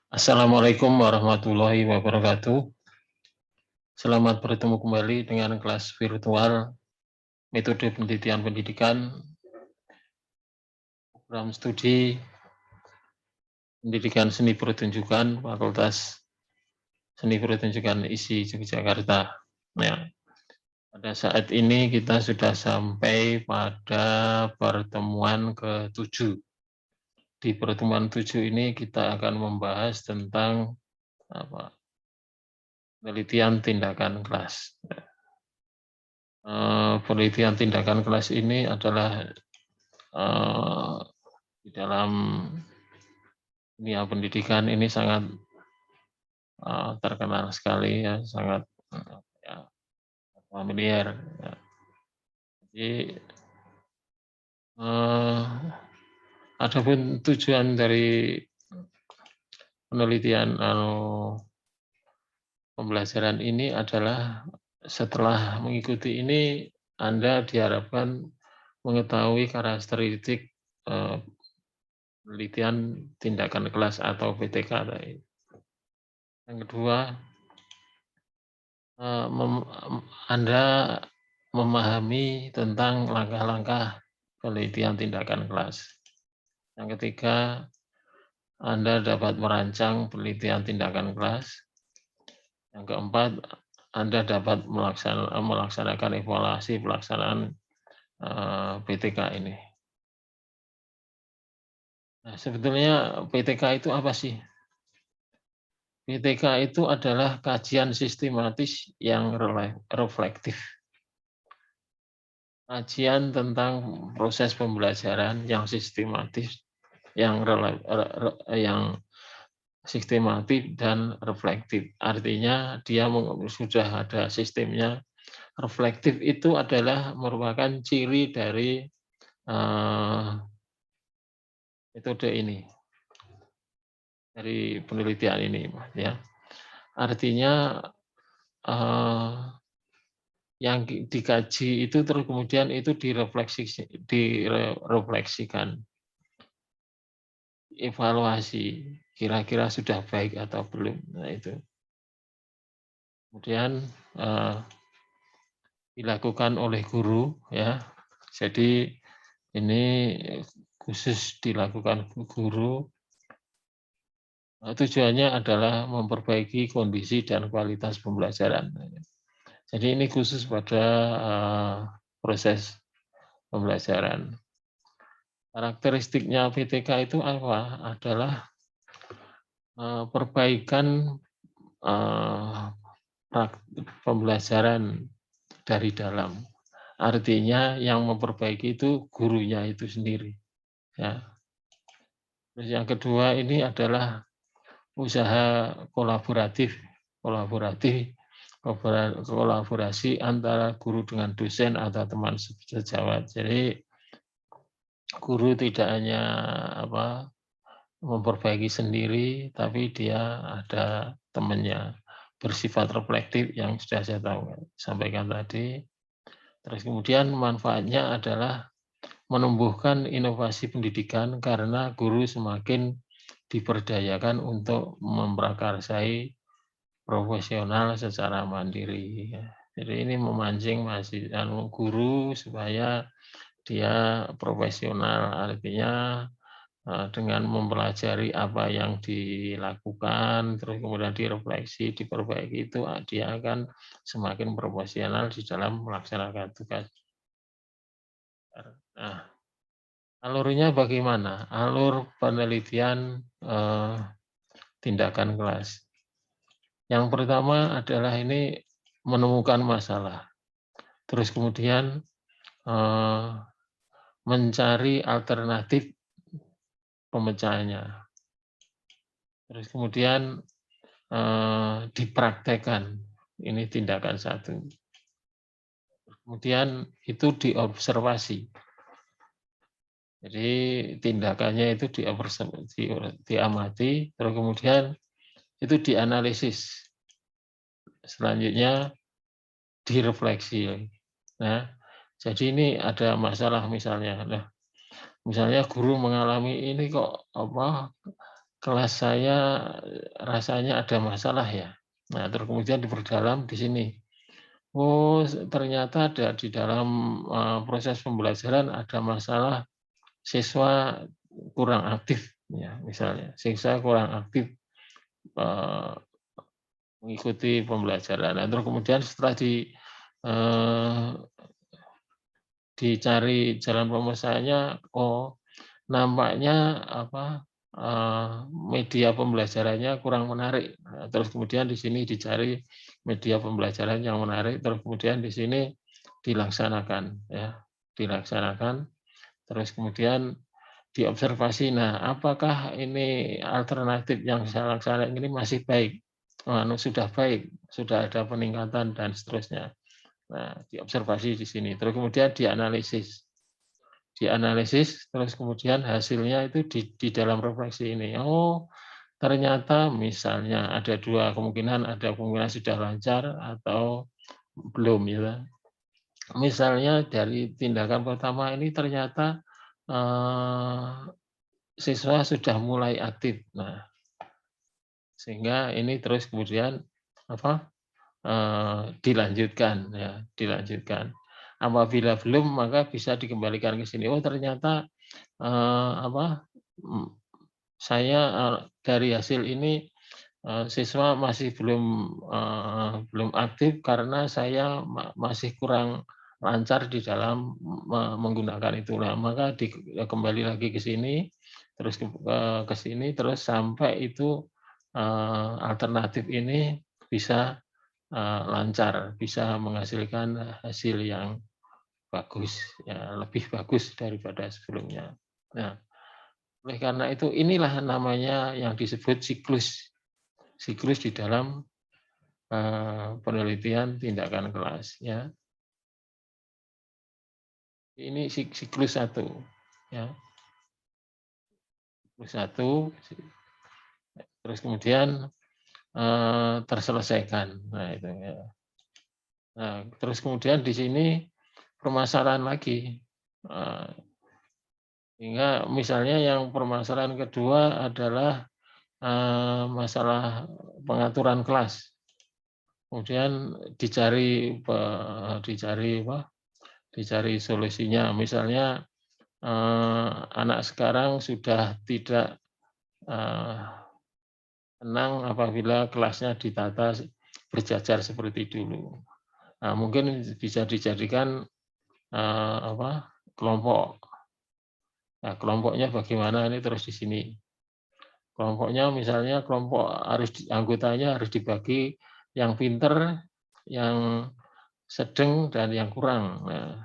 Assalamualaikum warahmatullahi wabarakatuh. Selamat bertemu kembali dengan kelas virtual metode penelitian pendidikan, program studi pendidikan seni pertunjukan Fakultas Seni Pertunjukan ISI Yogyakarta. Nah, pada saat ini kita sudah sampai pada pertemuan ke-7. Di pertemuan 7 ini kita akan membahas tentang penelitian tindakan kelas. Penelitian tindakan kelas ini adalah di dalam dunia pendidikan ini sangat terkenal sekali ya, sangat ya, familiar. Ya. Jadi adapun tujuan dari penelitian pembelajaran ini adalah setelah mengikuti ini Anda diharapkan mengetahui karakteristik penelitian tindakan kelas atau PTK tadi. Yang kedua, Anda memahami tentang langkah-langkah penelitian tindakan kelas. Yang ketiga, Anda dapat merancang penelitian tindakan kelas. Yang keempat, Anda dapat melaksanakan evaluasi pelaksanaan PTK ini. Nah, sebetulnya PTK itu apa sih? PTK itu adalah kajian sistematis yang reflektif. Kajian tentang proses pembelajaran yang sistematis, yang sistematif dan reflektif. Artinya dia sudah ada sistemnya. Reflektif itu adalah merupakan ciri dari metode ini, dari penelitian ini, ya. Artinya yang dikaji itu terus kemudian itu direfleksikan, evaluasi, kira-kira sudah baik atau belum. Nah itu. Kemudian dilakukan oleh guru, ya. Jadi ini khusus dilakukan guru. Tujuannya adalah memperbaiki kondisi dan kualitas pembelajaran. Jadi ini khusus pada proses pembelajaran. Karakteristiknya PTK itu apa? Adalah perbaikan pembelajaran dari dalam. Artinya yang memperbaiki itu gurunya itu sendiri. Ya. Terus yang kedua ini adalah usaha kolaborasi antara guru dengan dosen atau teman sejawat. Jadi guru tidak hanya memperbaiki sendiri, tapi dia ada temannya, bersifat reflektif yang sudah saya sampaikan tadi. Terus kemudian manfaatnya adalah menumbuhkan inovasi pendidikan karena guru semakin diberdayakan untuk memprakarsai profesional secara mandiri. Jadi ini memancing guru supaya dia profesional, artinya dengan mempelajari apa yang dilakukan, terus kemudian direfleksi, diperbaiki itu dia akan semakin profesional di dalam melaksanakan tugas. Nah, alurnya bagaimana? Alur penelitian tindakan kelas. Yang pertama adalah ini menemukan masalah. Terus kemudian mencari alternatif pemecahannya. Terus kemudian dipraktekkan. Ini tindakan satu. Kemudian itu diobservasi. Jadi tindakannya itu diamati, terus kemudian itu dianalisis. Selanjutnya direfleksi. Nah, jadi ini ada masalah misalnya. Nah, misalnya guru mengalami ini kok kelas saya rasanya ada masalah ya. Nah, terus kemudian diperdalam di sini. Oh, ternyata ada di dalam, proses pembelajaran ada masalah siswa kurang aktif ya, misalnya. Siswa kurang aktif, eee, mengikuti pembelajaran. Nah, terus kemudian setelah eee, dicari jalan penyelesaiannya, oh, nampaknya media pembelajarannya kurang menarik. Nah, terus kemudian di sini dicari media pembelajaran yang menarik, terus kemudian di sini dilaksanakan ya, dilaksanakan, terus kemudian diobservasi. Nah, apakah ini alternatif yang saya laksanakan ini masih baik? Sudah baik, sudah ada peningkatan dan seterusnya. Nah, diobservasi di sini, terus kemudian dianalisis. Dianalisis, terus kemudian hasilnya itu di dalam refleksi ini. Oh, ternyata misalnya ada 2 kemungkinan, ada kemungkinan sudah lancar atau belum ya. Misalnya dari tindakan pertama ini ternyata, eee, siswa sudah mulai aktif. Nah, sehingga ini terus kemudian apa, dilanjutkan ya, dilanjutkan. Apabila belum maka bisa dikembalikan ke sini. Oh, ternyata Eee, apa, mmm, saya, dari hasil ini, siswa masih belum aktif karena saya masih kurang lancar di dalam menggunakan itu. Nah, maka kembali lagi ke sini, terus ke sini, terus sampai itu, alternatif ini bisa, lancar, bisa menghasilkan hasil yang bagus, ya lebih bagus daripada sebelumnya. Nah, oleh karena itu inilah namanya yang disebut siklus, siklus di dalam, penelitian tindakan kelas ya. Ini siklus satu ya, siklus satu, terus kemudian, terselesaikan. Nah itu ya. Nah, terus kemudian di sini permasalahan lagi, eee, sehingga misalnya yang permasalahan kedua adalah, masalah pengaturan kelas. Kemudian dicari apa, dicari solusinya. Misalnya, anak sekarang sudah tidak, eee, tenang apabila kelasnya ditata berjajar seperti dulu. Nah, mungkin bisa dijadikan, kelompok. Nah, kelompoknya bagaimana ini terus di sini. Kelompoknya misalnya kelompok anggotanya harus dibagi yang pinter, yang sedang, dan yang kurang. Nah,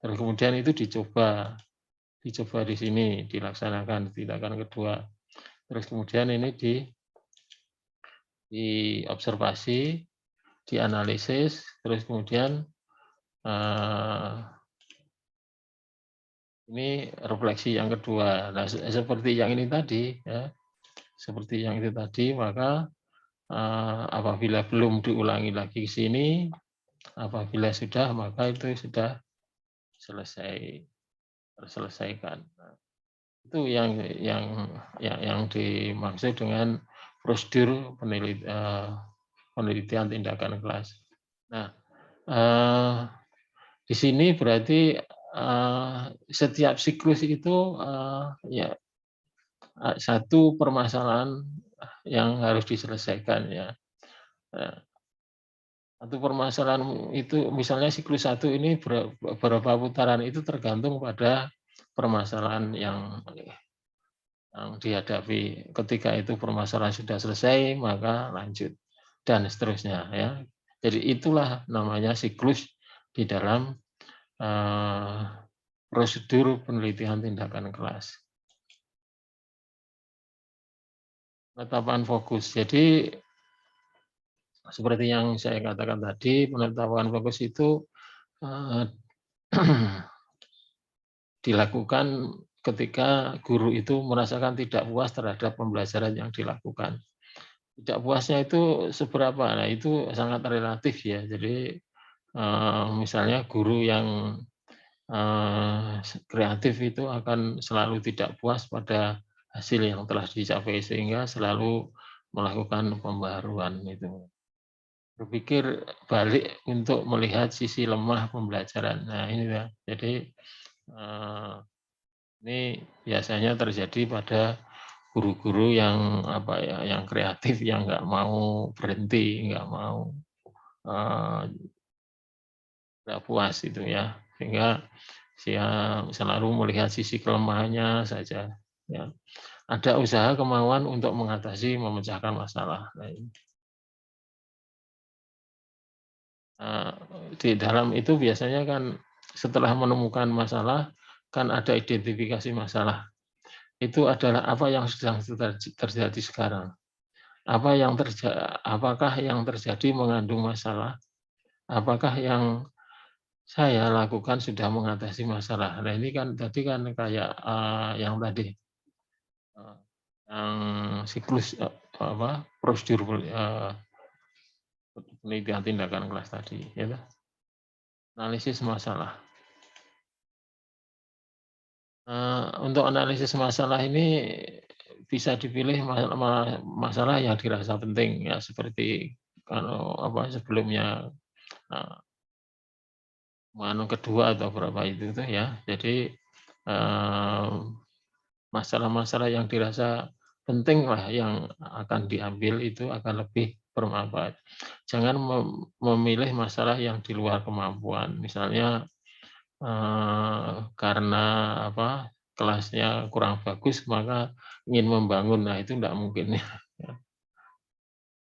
terus kemudian itu dicoba di sini, dilaksanakan tindakan kedua. Terus kemudian ini diobservasi, dianalisis, terus kemudian, eee, ini refleksi yang kedua. Nah, seperti yang ini tadi ya, seperti yang itu tadi, maka, apabila belum diulangi lagi ke sini, apabila sudah, maka itu sudah selesai, terselesaikan. Itu yang dimaksud dengan prosedur penelitian tindakan kelas. Nah, eee, di sini berarti, setiap siklus itu, ya, satu permasalahan yang harus diselesaikan ya. Eee, Satu permasalahan itu misalnya siklus satu ini berapa putaran itu tergantung pada permasalahan yang dihadapi. Ketika itu permasalahan sudah selesai, maka lanjut dan seterusnya ya. Jadi itulah namanya siklus di dalam, eee, prosedur penelitian tindakan kelas. Penetapan fokus. Jadi seperti yang saya katakan tadi, penetapan fokus itu, eee, dilakukan ketika guru itu merasakan tidak puas terhadap pembelajaran yang dilakukan. Tidak puasnya itu seberapa? Nah, itu sangat relatif ya. Jadi, misalnya guru yang, kreatif itu akan selalu tidak puas pada hasil yang telah dicapai sehingga selalu melakukan pembaharuan itu. Berpikir balik untuk melihat sisi lemah pembelajaran. Nah ini ya, jadi ini biasanya terjadi pada guru-guru yang apa ya, yang kreatif, yang nggak mau berhenti, nggak mau nggak puas itu ya, sehingga dia selalu melihat sisi kelemahannya saja. Ya. Ada usaha kemauan untuk mengatasi, memecahkan masalah. Nah, di dalam itu biasanya kan setelah menemukan masalah, kan ada identifikasi masalah. Itu adalah apa yang sedang terjadi sekarang. Apakah yang terjadi mengandung masalah? Apakah yang saya lakukan sudah mengatasi masalah? Nah ini kan tadi kan kayak yang tadi uh, yang siklus apa prosedur penelitian tindakan kelas tadi, ya, analisis masalah. Untuk analisis masalah ini bisa dipilih masalah yang dirasa penting ya, seperti kalau apa sebelumnya kedua atau berapa itu tuh ya. Jadi masalah-masalah yang dirasa penting lah yang akan diambil itu akan lebih bermanfaat. Jangan memilih masalah yang di luar kemampuan. Misalnya karena apa kelasnya kurang bagus maka ingin membangun, nah itu tidak mungkin ya.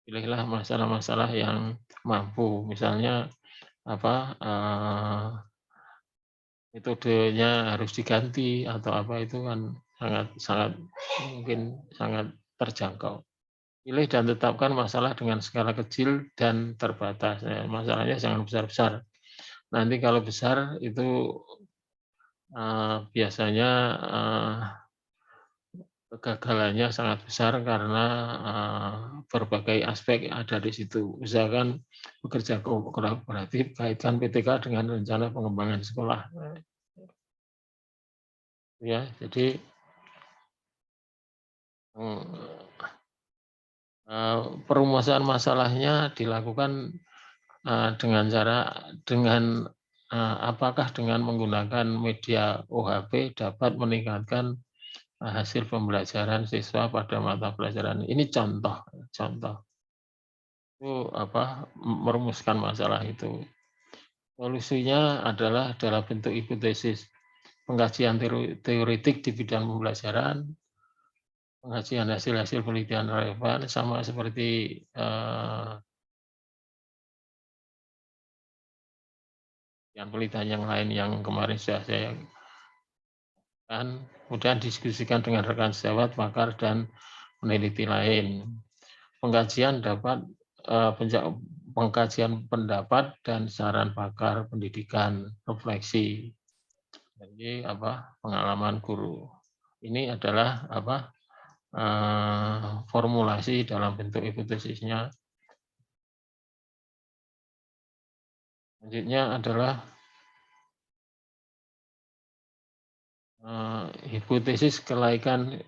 Pilihlah masalah-masalah yang mampu, misalnya apa metodenya harus diganti atau apa itu kan sangat mungkin sangat terjangkau. Pilih dan tetapkan masalah dengan skala kecil dan terbatas. Masalahnya jangan besar-besar. Nanti kalau besar itu biasanya kegagalannya sangat besar karena berbagai aspek ada di situ. Usahakan bekerja kolaboratif, kaitkan PTK dengan rencana pengembangan sekolah. Ya, jadi perumusan masalahnya dilakukan dengan apakah dengan menggunakan media OHP dapat meningkatkan hasil pembelajaran siswa pada mata pelajaran. Ini contoh itu apa merumuskan masalah itu. Solusinya adalah dalam bentuk hipotesis, pengkajian teoretik di bidang pembelajaran, pengkajian hasil-hasil penelitian relevan, sama seperti yang penelitian yang lain yang kemarin sudah saya kan, kemudian diskusikan dengan rekan sejawat, pakar, dan peneliti lain. Pengkajian pendapat dan saran pakar pendidikan, refleksi. Jadi apa pengalaman guru. Ini adalah apa formulasi dalam bentuk hipotesisnya. Selanjutnya adalah hipotesis kelaikan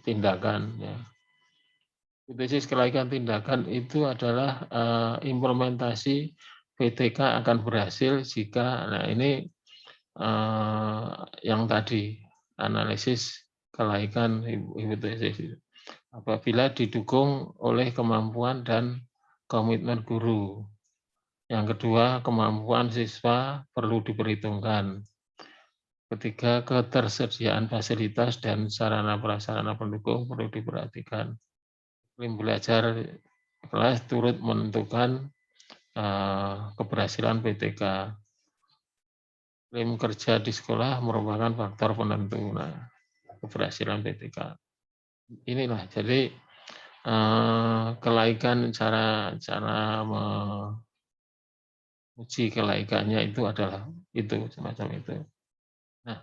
tindakan. Ya. Hipotesis kelaikan tindakan itu adalah implementasi PTK akan berhasil jika, nah ini yang tadi analisis kelaikan hipotesis apabila didukung oleh kemampuan dan komitmen guru. Yang kedua, kemampuan siswa perlu diperhitungkan. Ketiga, ketersediaan fasilitas dan sarana prasarana pendukung perlu diperhatikan. Iklim belajar kelas turut menentukan keberhasilan PTK. Iklim kerja di sekolah merupakan faktor penentu keberhasilan PTK. Inilah jadi kelaikan cara menguji kelaikannya itu adalah itu semacam itu. Nah,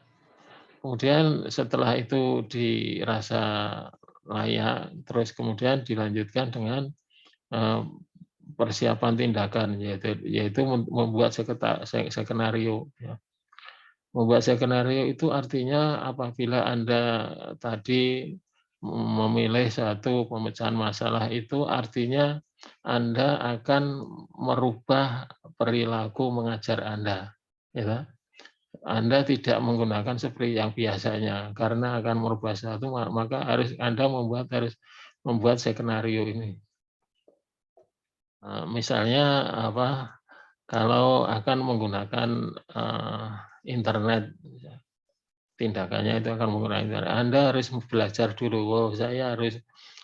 kemudian setelah itu dirasa layak, terus kemudian dilanjutkan dengan persiapan tindakan, yaitu membuat skenario. Ya. Membuat skenario itu artinya apabila Anda tadi memilih satu pemecahan masalah itu artinya Anda akan merubah perilaku mengajar Anda, ya. Anda tidak menggunakan seperti yang biasanya, karena akan merubah sesuatu, maka Anda harus membuat skenario ini. Misalnya kalau akan menggunakan internet, tindakannya itu akan menggunakan internet, Anda harus belajar dulu, oh saya harus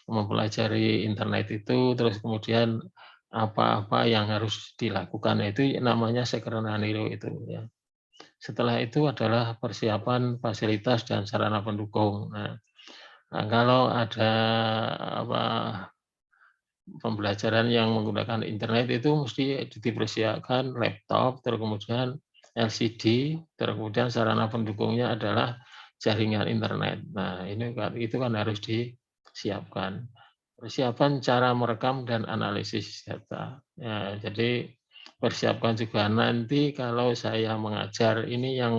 mempelajari internet itu, terus kemudian apa-apa yang harus dilakukan, itu namanya skenario itu, ya. Setelah itu adalah persiapan fasilitas dan sarana pendukung. Nah, kalau ada pembelajaran yang menggunakan internet itu mesti dipersiapkan laptop, terus kemudian LCD, terus kemudian sarana pendukungnya adalah jaringan internet. Nah, itu kan harus disiapkan. Persiapan cara merekam dan analisis data. Ya, jadi persiapkan juga nanti kalau saya mengajar ini yang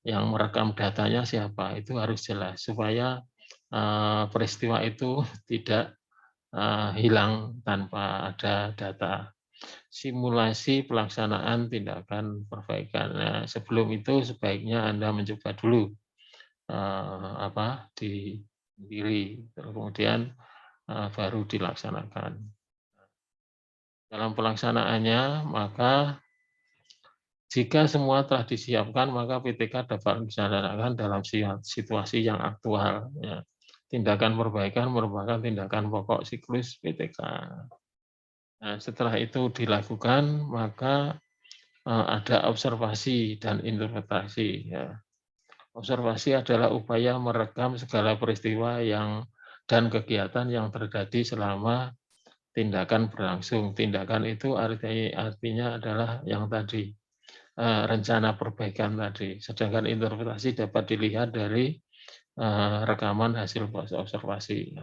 merekam datanya siapa, itu harus jelas supaya peristiwa itu tidak hilang tanpa ada data. Simulasi pelaksanaan tindakan perbaikan. Nah, sebelum itu sebaiknya Anda mencoba dulu di diri, kemudian baru dilaksanakan. Dalam pelaksanaannya, maka jika semua telah disiapkan, maka PTK dapat dilaksanakan dalam situasi yang aktual. Ya. Tindakan perbaikan merupakan tindakan pokok siklus PTK. Nah, setelah itu dilakukan, maka ada observasi dan interpretasi. Ya. Observasi adalah upaya merekam segala peristiwa dan kegiatan yang terjadi selama tindakan berlangsung. Tindakan itu artinya adalah yang tadi, rencana perbaikan tadi. Sedangkan interpretasi dapat dilihat dari rekaman hasil observasi.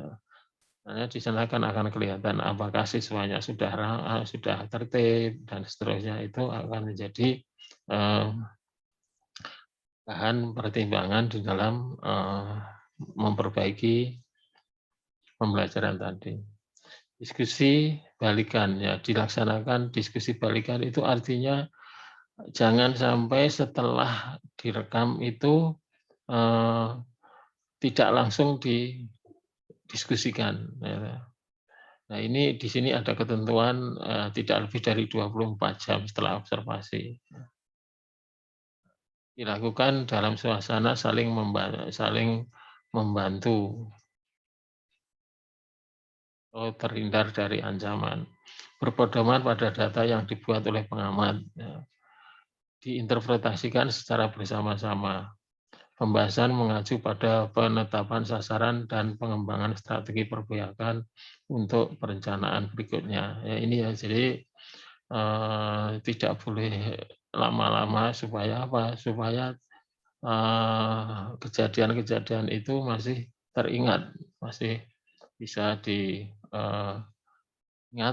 Nah, di sana akan kelihatan apakah siswanya sudah tertib dan seterusnya, itu akan menjadi bahan pertimbangan di dalam memperbaiki pembelajaran tadi. Diskusi balikan, ya, dilaksanakan diskusi balikan itu artinya jangan sampai setelah direkam itu tidak langsung didiskusikan. Ya. Nah, ini di sini ada ketentuan tidak lebih dari 24 jam setelah observasi. Dilakukan dalam suasana saling membantu, terhindar dari ancaman. Berpedoman pada data yang dibuat oleh pengamat. Ya. Diinterpretasikan secara bersama-sama. Pembahasan mengacu pada penetapan sasaran dan pengembangan strategi perpihakan untuk perencanaan berikutnya. Ya, ini ya, jadi tidak boleh lama-lama supaya apa? Supaya kejadian-kejadian itu masih teringat, masih bisa diingat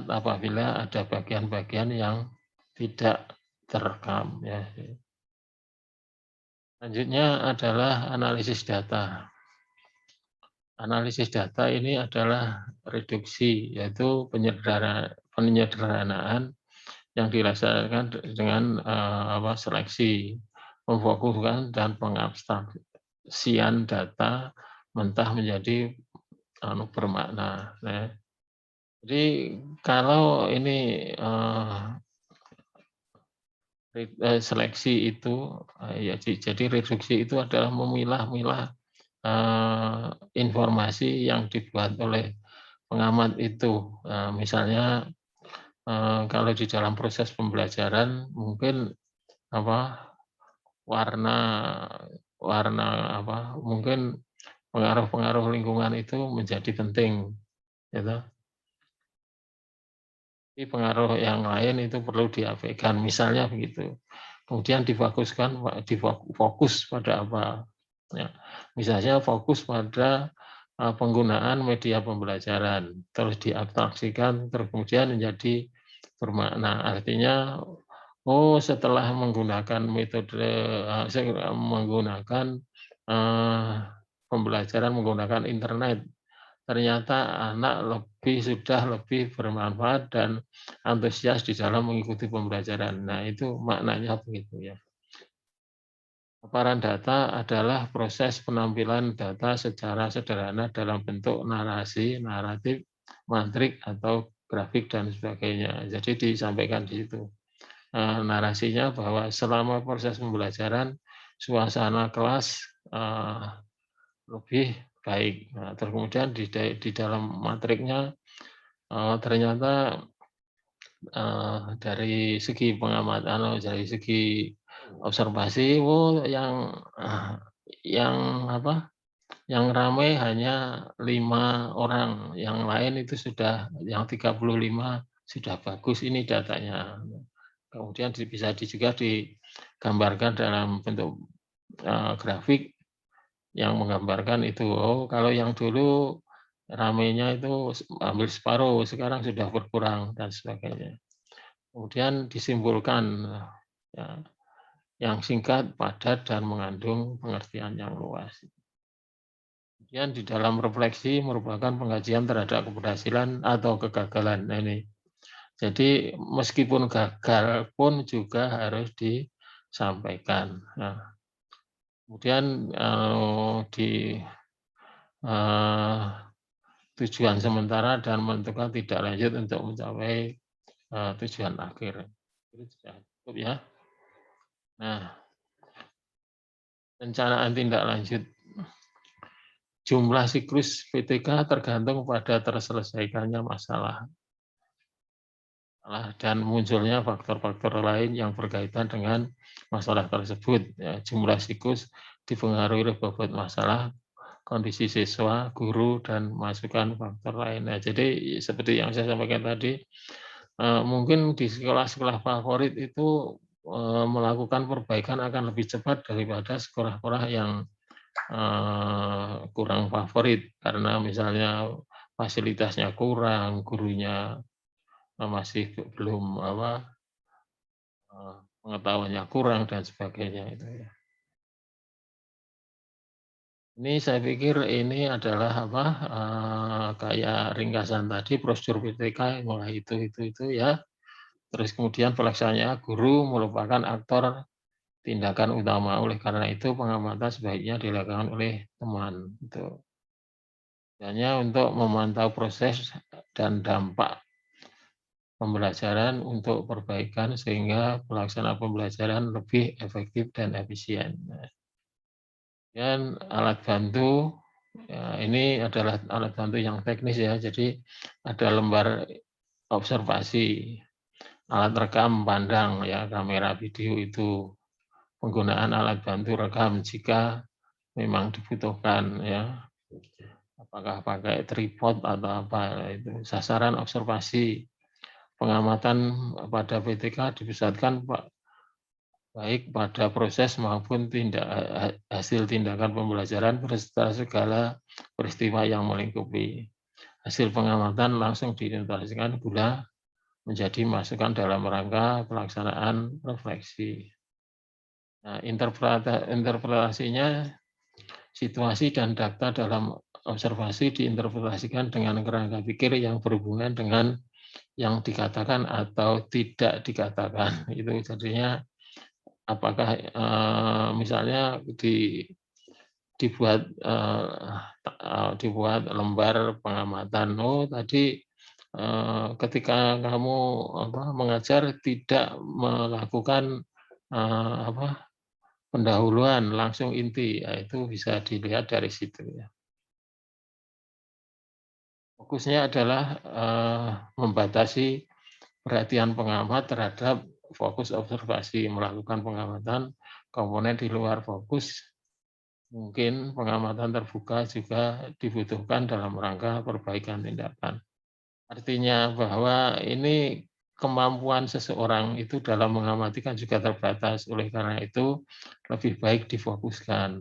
apabila ada bagian-bagian yang tidak terekam. Ya. Selanjutnya adalah analisis data. Analisis data ini adalah reduksi, yaitu penyederhanaan yang dilaksanakan dengan seleksi, memfokuskan dan pengabstraksian data mentah menjadi bermakna. Nah, jadi kalau ini seleksi itu, ya, jadi reduksi itu adalah memilah-milah informasi yang dibuat oleh pengamat itu. Misalnya kalau di dalam proses pembelajaran mungkin warna warna mungkin pengaruh-pengaruh lingkungan itu menjadi penting, gitu. Tapi pengaruh yang lain itu perlu diabaikan, misalnya begitu. Kemudian fokus pada apa? Ya, misalnya fokus pada penggunaan media pembelajaran, terus diabstraksikan, terus kemudian menjadi bermakna. Artinya, setelah menggunakan metode, menggunakan pembelajaran menggunakan internet. Ternyata anak sudah lebih bermanfaat dan antusias di dalam mengikuti pembelajaran. Nah, itu maknanya begitu ya. Paparan data adalah proses penampilan data secara sederhana dalam bentuk narasi, naratif, matrik, atau grafik, dan sebagainya. Jadi disampaikan di situ. Narasinya bahwa selama proses pembelajaran, suasana kelas lebih baik. Nah, terus kemudian di dalam matriknya ternyata dari segi pengamatan, dari segi observasi, yang apa, yang ramai hanya 5 orang, yang lain itu yang 35 sudah bagus ini datanya. Kemudian bisa juga digambarkan dalam bentuk grafik yang menggambarkan itu, kalau yang dulu ramainya itu hampir separuh, sekarang sudah berkurang dan sebagainya. Kemudian disimpulkan, ya, yang singkat, padat, dan mengandung pengertian yang luas. Kemudian di dalam refleksi merupakan pengkajian terhadap keberhasilan atau kegagalan. Nah, ini. Jadi meskipun gagal pun juga harus disampaikan. Nah, kemudian di tujuan sementara dan menentukan tidak lanjut untuk mencapai tujuan akhir. Itu sudah cukup ya. Nah, perencanaan tindak lanjut. Jumlah siklus PTK tergantung pada terselesaikannya masalah dan munculnya faktor-faktor lain yang berkaitan dengan masalah tersebut. Ya, jumlah siklus dipengaruhi oleh bobot masalah, kondisi siswa, guru, dan masukan faktor lain. Nah, jadi seperti yang saya sampaikan tadi, mungkin di sekolah-sekolah favorit itu melakukan perbaikan akan lebih cepat daripada sekolah-sekolah yang kurang favorit, karena misalnya fasilitasnya kurang, gurunya masih belum pengetahuannya kurang dan sebagainya itu ya. Ini saya pikir ini adalah kayak ringkasan tadi prosedur PTK mulai itu ya. Terus kemudian pelaksanaannya guru merupakan aktor tindakan utama. Oleh karena itu pengamatan sebaiknya dilakukan oleh teman. Itu hanya untuk memantau proses dan dampak pembelajaran untuk perbaikan sehingga pelaksanaan pembelajaran lebih efektif dan efisien. Dan alat bantu, ya, ini adalah alat bantu yang teknis ya, jadi ada lembar observasi, alat rekam pandang ya, kamera video itu, penggunaan alat bantu rekam jika memang dibutuhkan ya, apakah pakai tripod atau apa itu, sasaran observasi, pengamatan pada PTK dipusatkan baik pada proses maupun hasil tindakan pembelajaran beserta segala peristiwa yang melingkupi. Hasil pengamatan langsung diintegrasikan guna menjadi masukan dalam rangka pelaksanaan refleksi. Nah, interpretasinya, situasi dan data dalam observasi diinterpretasikan dengan kerangka pikir yang berhubungan dengan yang dikatakan atau tidak dikatakan. Itu jadinya apakah misalnya dibuat lembar pengamatan. Oh, tadi ketika kamu mengajar tidak melakukan pendahuluan, langsung inti, ya, itu bisa dilihat dari situ ya. Fokusnya adalah membatasi perhatian pengamat terhadap fokus observasi, melakukan pengamatan komponen di luar fokus. Mungkin pengamatan terbuka juga dibutuhkan dalam rangka perbaikan tindakan. Artinya bahwa ini kemampuan seseorang itu dalam mengamati kan juga terbatas, oleh karena itu lebih baik difokuskan.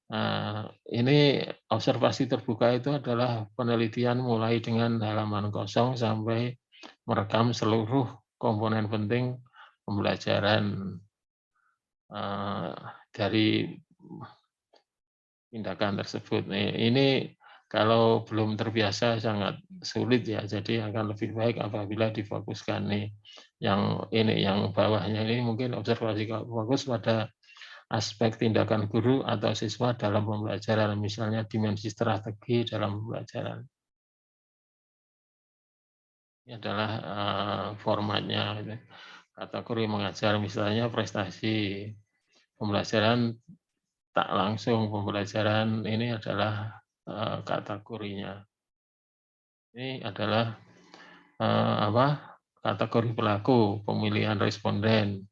Nah, ini observasi terbuka itu adalah penelitian mulai dengan halaman kosong sampai merekam seluruh komponen penting pembelajaran dari tindakan tersebut. Ini kalau belum terbiasa sangat sulit ya, jadi akan lebih baik apabila difokuskan nih, yang bawahnya ini mungkin observasi fokus pada aspek tindakan guru atau siswa dalam pembelajaran, misalnya dimensi strategi dalam pembelajaran. Ini adalah, formatnya gitu. Kategori mengajar misalnya prestasi, pembelajaran tak langsung, pembelajaran ini adalah, kategorinya. Ini adalah, kategori pelaku, pemilihan responden,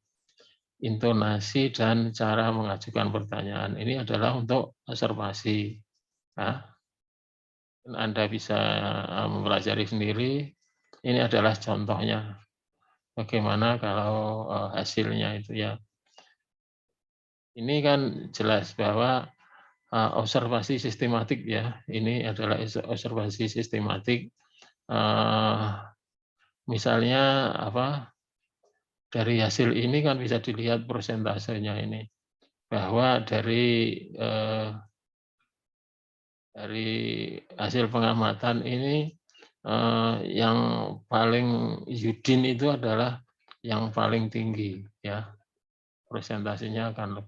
intonasi dan cara mengajukan pertanyaan. Ini adalah untuk observasi. Nah, Anda bisa, mempelajari sendiri, ini adalah contohnya, bagaimana kalau, hasilnya itu ya. Ini kan jelas bahwa, observasi sistematik ya, ini adalah observasi sistematik, eee, misalnya dari hasil ini kan bisa dilihat persentasenya ini, bahwa dari hasil pengamatan ini, yang paling Yudin itu adalah yang paling tinggi ya, presentasinya akan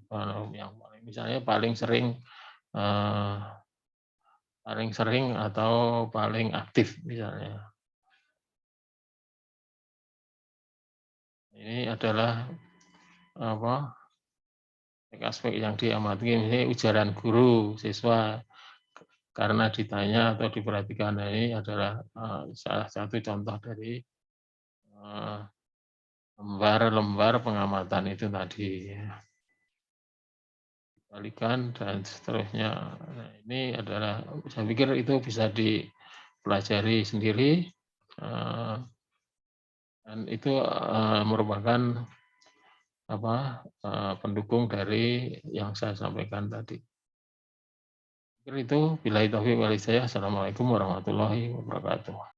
yang paling misalnya eee, paling sering atau paling aktif misalnya. Ini adalah apa, aspek yang diamati ini ujaran guru, siswa, karena ditanya atau diperhatikan. Nah, ini adalah, salah satu contoh dari, eee, lembar-lembar pengamatan itu tadi ya, balikan dan seterusnya. Nah, ini adalah saya pikir itu bisa dipelajari sendiri, eee, dan itu, merupakan pendukung dari yang saya sampaikan tadi. Itu billahi taufiq wal hidayah. Assalamualaikum warahmatullahi wabarakatuh.